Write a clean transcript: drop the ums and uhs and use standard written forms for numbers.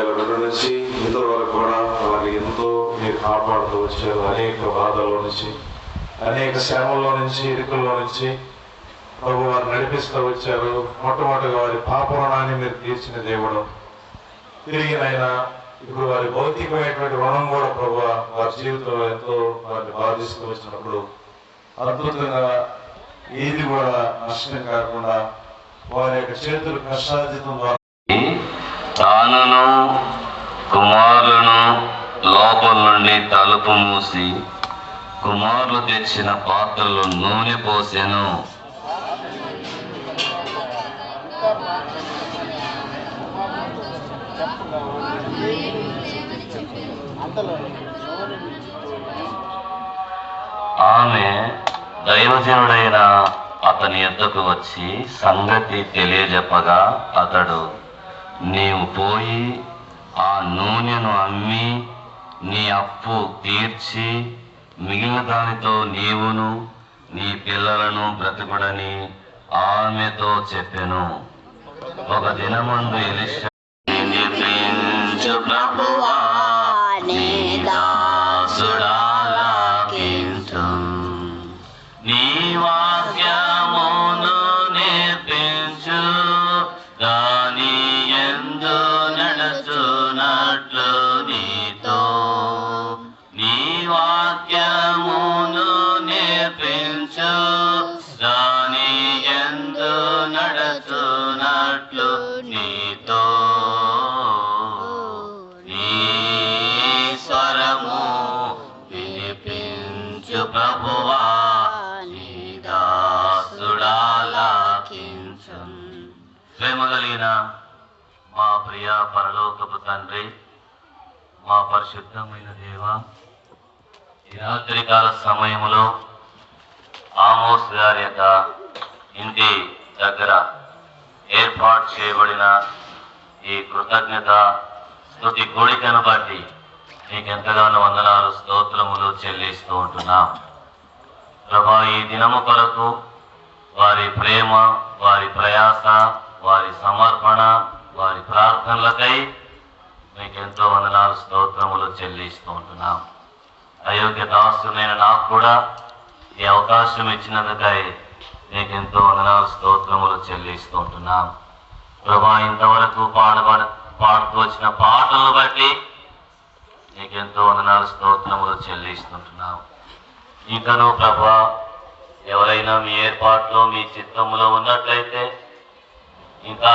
2002 నుంచి ఇంతవరకు కూడా వారిని ఎంతో మీరు కాపాడుతూ వచ్చారు. అనేక బాధల్లో నుంచి, అనేక శ్రమల్లో నుంచి, ఇరుకుల్లో నుంచి ప్రభు వారు నడిపిస్తూ వచ్చారు. మొట్టమొదటిగా వారి పాప రుణాన్ని మీరు తీర్చిన దేవుడు. తిరిగినైనా ఇప్పుడు వారి భౌతికమైనటువంటి రుణం కూడా ప్రభు వారి జీవితంలో ఎంతో వారిని బాధిస్తూ వచ్చినప్పుడు అద్భుతంగా ఏది కూడా నష్టం కాకుండా వారి యొక్క చేతులు కష్టార్జితం ద్వారా తానును కుమారులను లోపల నుండి తలుపు మూసి కుమారులు తెచ్చిన పాత్రలు నూనె పోసెను. ఆమె దైవజనుడైన అతని యొద్దకు వచ్చి సంగతి తెలియజెప్పగా అతడు, నీవు పోయి ఆ నూనెను అమ్మి నీ అప్పు తీర్చి మిగిలిన దానితో నీవును నీ పిల్లలను బ్రతుకుడని ఆమెతో చెప్పెను. ఒక దినమందు ఎలీషా, ప్రభువా నీ దాసుడాలకించు, నీ వాక్యమును నేర్పించు, దాని యందు నడుచునట్లు నీతో, నీ వాక్యమును నేర్పించు, దాని యందు నడుచునట్లు నీతో, నీ స్వరము వినిపించు ప్రభువా నీ దాసుడాలకించు. ప్రేమ కలిగిన మా ప్రియ పరలోకపు తండ్రి, మా పరిశుద్ధమైన దేవ, ఈ రాత్రికాల సమయంలో ఆమోస్ గారి యొక్క ఇంటి దగ్గర ఏర్పాటు చేయబడిన ఈ కృతజ్ఞత స్తుతి కూడికను బట్టి నీకెంతగానో వందనాలు, స్తోత్రములు చెల్లిస్తూ ఉంటున్నాం. ప్రభా, ఈ దినము కొరకు వారి ప్రేమ, వారి ప్రయాస, వారి సమర్పణ, వారి ప్రార్థనలకై మీకెంతో వందనాలు, స్తోత్రములు చెల్లిస్తూ ఉంటున్నాం. అయోగ్య దాసునైన నాకు కూడా ఈ అవకాశం ఇచ్చినందుకై నీకెంతో వందనాలు, స్తోత్రములు చెల్లిస్తూ ఉంటున్నాం. ప్రభా, ఇంతవరకు పాడుతూ వచ్చిన పాటలను బట్టి నీకెంతో వందనాలు, స్తోత్రములు చెల్లిస్తుంటున్నాం. ఇంకనూ ప్రభా, ఎవరైనా మీ ఏర్పాట్లో మీ చిత్తంలో ఉన్నట్లయితే ఇంకా